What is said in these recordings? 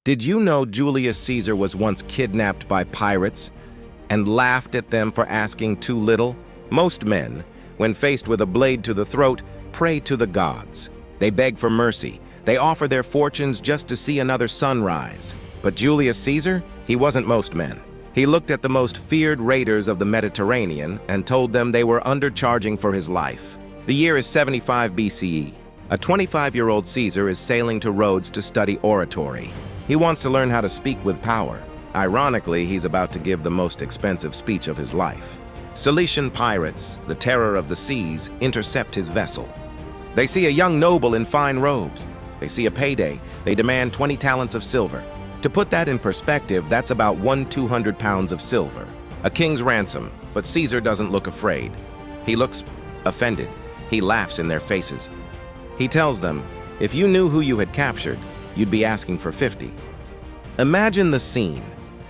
Did you know Julius Caesar was once kidnapped by pirates and laughed at them for asking too little? Most men, when faced with a blade to the throat, pray to the gods. They beg for mercy. They offer their fortunes just to see another sunrise. But Julius Caesar, he wasn't most men. He looked at the most feared raiders of the Mediterranean and told them they were undercharging for his life. The year is 75 BCE. A 25-year-old Caesar is sailing to Rhodes to study oratory. He wants to learn how to speak with power. Ironically, he's about to give the most expensive speech of his life. Cilician pirates, the terror of the seas, intercept his vessel. They see a young noble in fine robes. They see a payday. They demand 20 talents of silver. To put that in perspective, that's about 200 pounds of silver. A king's ransom, but Caesar doesn't look afraid. He looks offended. He laughs in their faces. He tells them, if you knew who you had captured, you'd be asking for 50. Imagine the scene.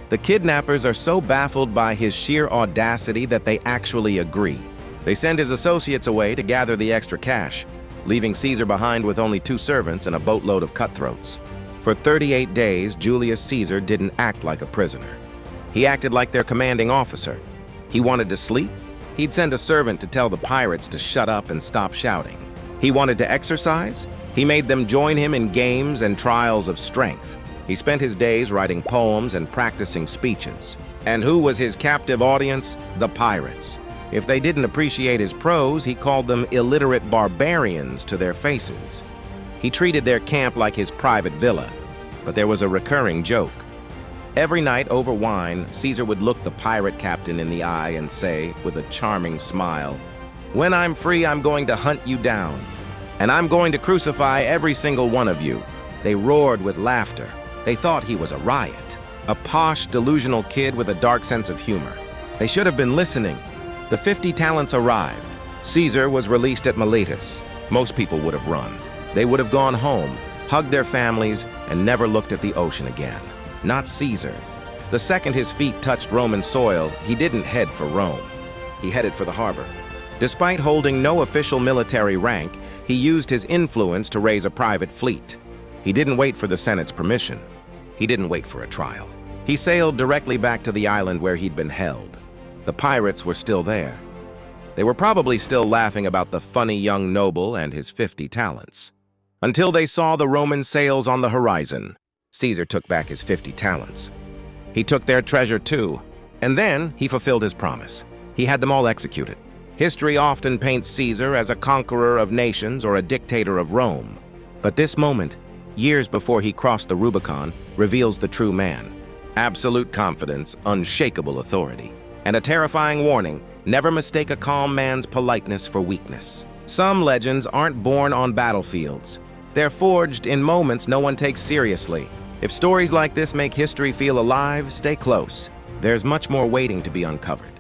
The kidnappers are so baffled by his sheer audacity that they actually agree. They send his associates away to gather the extra cash, leaving Caesar behind with only 2 servants and a boatload of cutthroats. For 38 days, Julius Caesar didn't act like a prisoner. He acted like their commanding officer. He wanted to sleep? He'd send a servant to tell the pirates to shut up and stop shouting. He wanted to exercise? He made them join him in games and trials of strength. He spent his days writing poems and practicing speeches. And who was his captive audience? The pirates. If they didn't appreciate his prose, he called them illiterate barbarians to their faces. He treated their camp like his private villa, but there was a recurring joke. Every night over wine, Caesar would look the pirate captain in the eye and say, with a charming smile, "When I'm free, I'm going to hunt you down, and I'm going to crucify every single one of you." They roared with laughter. They thought he was a riot, a posh, delusional kid with a dark sense of humor. They should have been listening. The 50 talents arrived. Caesar was released at Miletus. Most people would have run. They would have gone home, hugged their families, and never looked at the ocean again. Not Caesar. The second his feet touched Roman soil, he didn't head for Rome. He headed for the harbor. Despite holding no official military rank, he used his influence to raise a private fleet. He didn't wait for the Senate's permission. He didn't wait for a trial. He sailed directly back to the island where he'd been held. The pirates were still there. They were probably still laughing about the funny young noble and his 50 talents. Until they saw the Roman sails on the horizon, Caesar took back his 50 talents. He took their treasure too, and then he fulfilled his promise. He had them all executed. History often paints Caesar as a conqueror of nations or a dictator of Rome. But this moment, years before he crossed the Rubicon, reveals the true man. Absolute confidence, unshakable authority. And a terrifying warning, never mistake a calm man's politeness for weakness. Some legends aren't born on battlefields. They're forged in moments no one takes seriously. If stories like this make history feel alive, stay close. There's much more waiting to be uncovered.